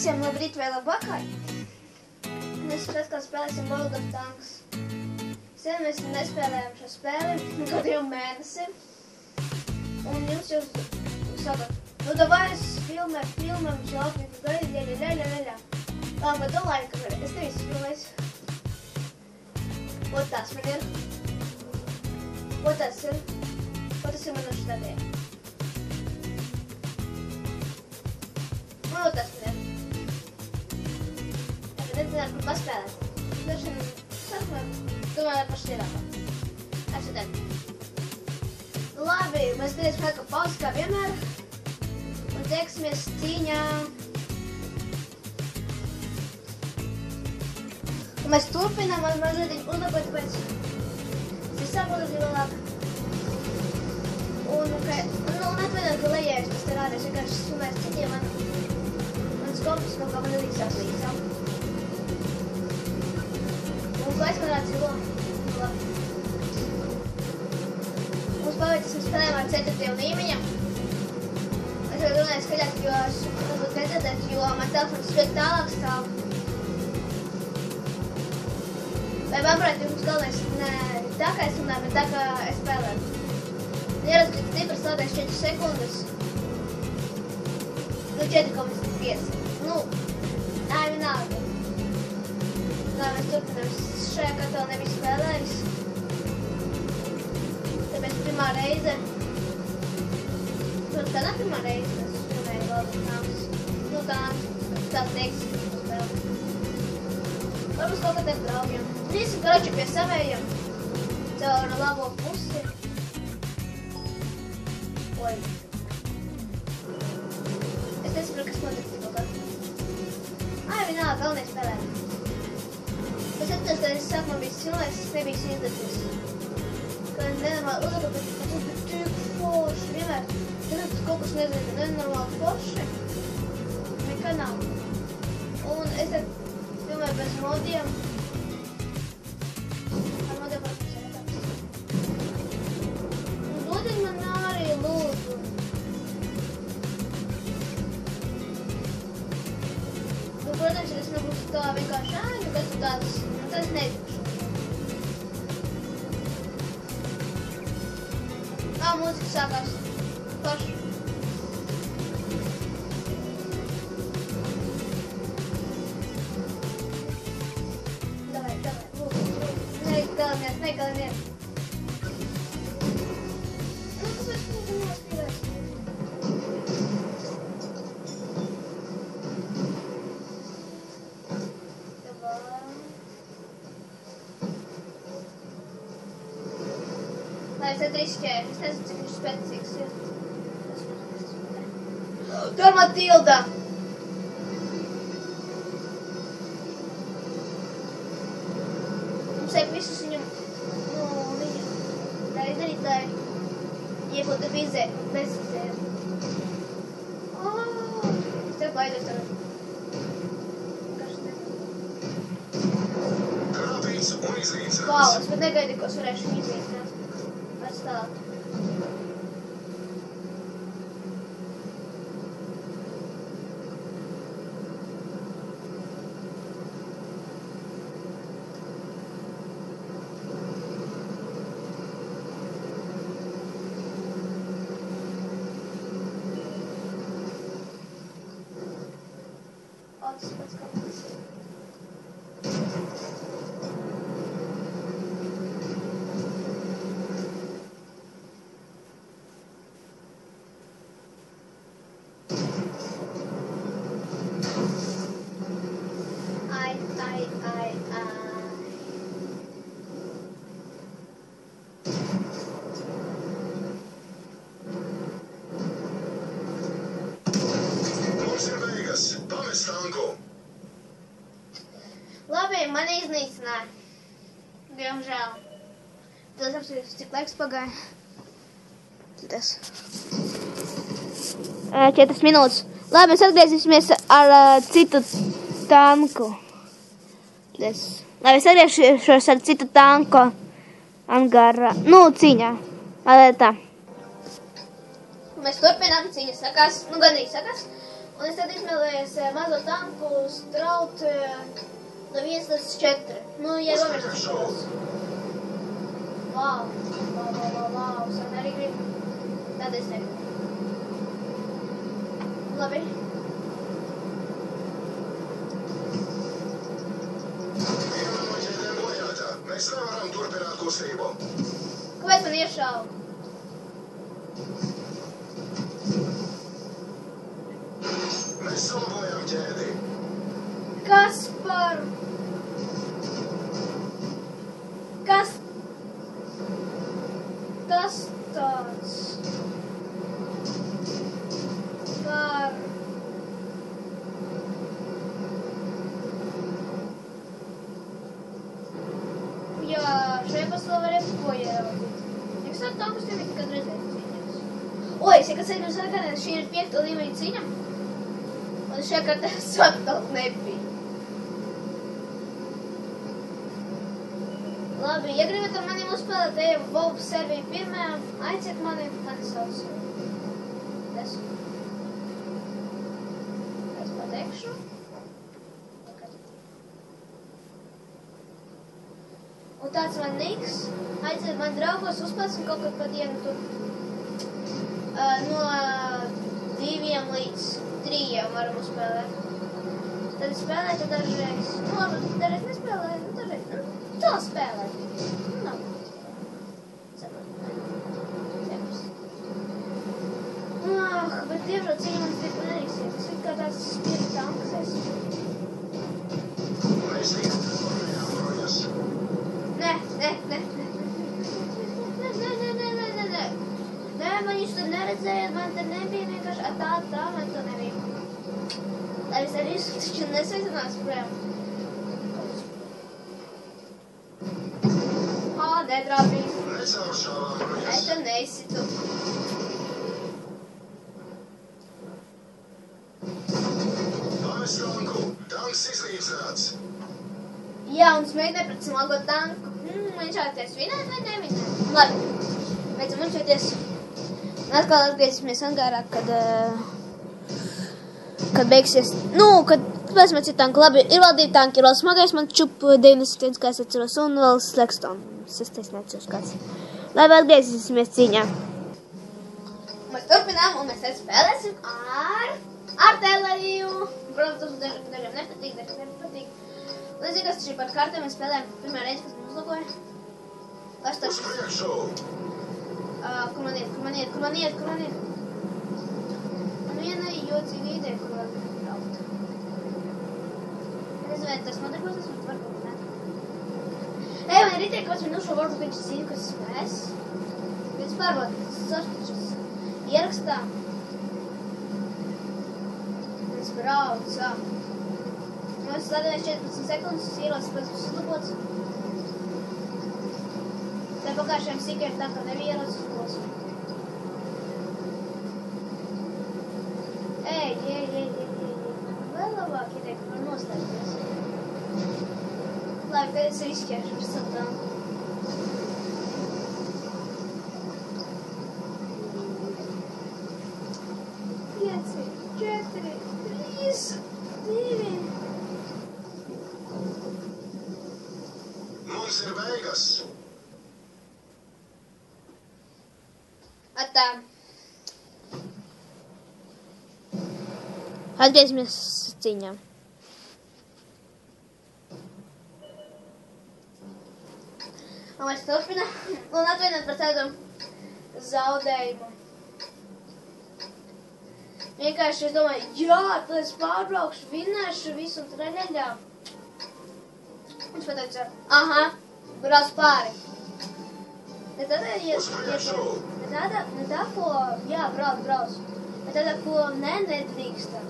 Visiem labrīt vai labvakar. Mēs atkal spēlēsim World of Tanks. Sen mēs nespēlējām šo spēli kaut 2 mēnesim. Un jums jau saka, nu davai es filmēm žāpītu, ļaļaļaļaļaļaļa. Labi, bet laika, es tevi spilēju. Вот tas man ir. Вот tas ir. Вот tas ir man šitādē. Вот tas man ir. Nezināju, kur paspēlēt. Dažiem sākumā domāju paši tīrākā. Ar šitām. Labi, mēs darīsim kā pauzi kā vienmēr. Un tieksimies cīņā. Un mēs turpinām ar mazliet uzlabot, tāpēc es saprotu vēlāk. Un atvainot, ka lejēs tas te rādēs, vienkārši sumēs citiem mans kompis kaut kā man nelīksās līdzām. Un ko es man rāds ir labi. Mums paveicis spēlēm ar 4. līmeņam. Es vēl runāju skaļāk, jo es varbūt nedzirdēt, jo man telefons ļoti tālāk stāv. Vai manuprāt, jums galvenais ne tā kā es runāju, bet tā kā es spēlēju. Ierast, ka cipars lādēs 4 sekundes. Nu, 4,5. Nu, nē, vienalga. Labi, mēs turpinām. Šajā kā vēl nebija spēlējis. Tāpēc pirmā reize. Protams, tā nav pirmā reize, mēs spēlējam World of Tanks. Nu, tā teiks spēle. Varbūt kaut kā ar draugiem. Visi karači pie savējiem. Caur labo pusi. Oi. Es nesaprotu, kas notiek kaut kā. Ai, vienalga, vēl nespēlējam. Es atceros, ka es sākumā biju cilvēks, es nebiju izdevies. Ka nenormāli uzlabot, bet tas bija tik forši. Vienmēr, tad kaut kas nezinu, nenormāli forši. Nekā nav. Un es tad filmēju bez modiem. Ar modiem var pusētās. Un dodiet man arī lūdzu. Nu, protams, ja tas nebūs tā vienkārši ēnu, kas tu tāds. Tas nezinu. Mūzika sākās. Paši. Davai, lūdzu. Negaliniet. Nu, kāpēc tu nospīlēs? Lai es atriskēju, es nezinu, cik viņš spēcīgs ir. Tur Matilda! Mums vajag visus viņam, darīt, lai iegūtu vizē, bez vizēm. Es tev baidos tagad. Vau, es pat negaidīju, ko es varēšu izvīst. Atstāt. Tas pats kāpēc. Labi, mani iznīcināja. Diemžēl. Tas apsīdīs, cik laiks pagāja. Tas. 4 minūtes. Labi, mēs atgriezīsimies ar citu tanku. Labi, es atgriezīšos ar citu tanku. Angārā. Nu, cīņā. Tā. Mēs turpinām cīņa sakās. Nu, gandrīz sakās. Un es tad izmēlējos mazo tanku straut no 1 līdz 4. Nu, ja robežas tikos. Vau. Es arī gribu. Tad es negribu. Labi. Mēs nevaram turpināt kustību. Kāpēc man iešauj? Mēs salabojam ķēdi. Kas par... Kas tāds? Par... Jā, šajā pasaulē var jebko ieraudzīt. Ja kas tankus tev nekad redzēt cīņās? Oi, es kad ceļu sarkanē, šī ir 5. līmeņa cīņa. Un šajā kartē saktot nebija. Labi, ja gribat ar maniem uzspēlēt eju Volp serviju 1, aiciet mani, tad es saucu. Es pateikšu. Un tāds man niks, aiciet mani draugos uzspēlēsim kaut kad pa dienu tur no 2 līdz 3 varam uzspēlēt. Tad es spēlēju, tad dažreiz, nu labi, dažreiz nespēlēju, nu dažreiz, tā spēlēju. Nav. Bet diemžēl cīņa man tik neizsiet. Tas ir kā tāds spirit tanks es. Mēs īstenojām rojas. Nē. Nē, man jūs tur neredzējāt, man tur nebija vienkārši tā, man tur nebija. Lai es arī taču nesveicinās projām. Netrāpīs. Necauršāvām rojas. Es tev neizsitu. Pamest tanku. Tanks izlīdzināts. Jā, un es mēģināju pret smago tanku. Viņš šāties vinēt vai nevinēt? Labi, beidzam muļķoties. Un atkal atgriezīsimies angārā, kad beigsies, kad pēcmēc ir tanki. Labi, ir vēl 2 tanki, ir vēl smagais man čup 91, kā es atceros, un vēl Slekstone. Es neatceros kāds. Labi, atgriezīsimies cīņā. Mēs turpinām, un mēs te spēlēsim ar artēriju. Protams, tas dažiem nepatīk, dažiem nepatīk. Līdzīgās šī par kartēm mēs spēlējām pirmā reize, kas man uzlagoja. Uz priekšu! Kur man iet? Man viena jocīga ideja, kur var braukt. Es nezinu, vai tas nodarbosies, bet varbūt ne. Man ir ideja, kāds minūšu, varbūt viņš zina, kas mēs. Viņš pārbauda, sašķišas ierakstā. Mēs braucam. Mēs slēdēmies 14 sekundes, ierodas pēc uzlabots. Tā pagājušajām sīkajām tā kā nebija ierodas uzlabots. Ej. Vēl labāk ideja, ka var noslēgties. Labi, tad es izķēršu ar savu tanku. 5, 4, 3, 2. Mums ir beigas. Atā. Atgriezīsimies cīņā. Un mēs turpinām un atvainot par tādu zaudējumu. Vienkārši es domāju, jā, tad es pārbraukšu, vinnēšu visu un treļaļā. Viņš pateica, aha, brauc pāri. Ne tādā, ne tā, ko, jā, brauc. Ne tādā, ko nedrīkstam.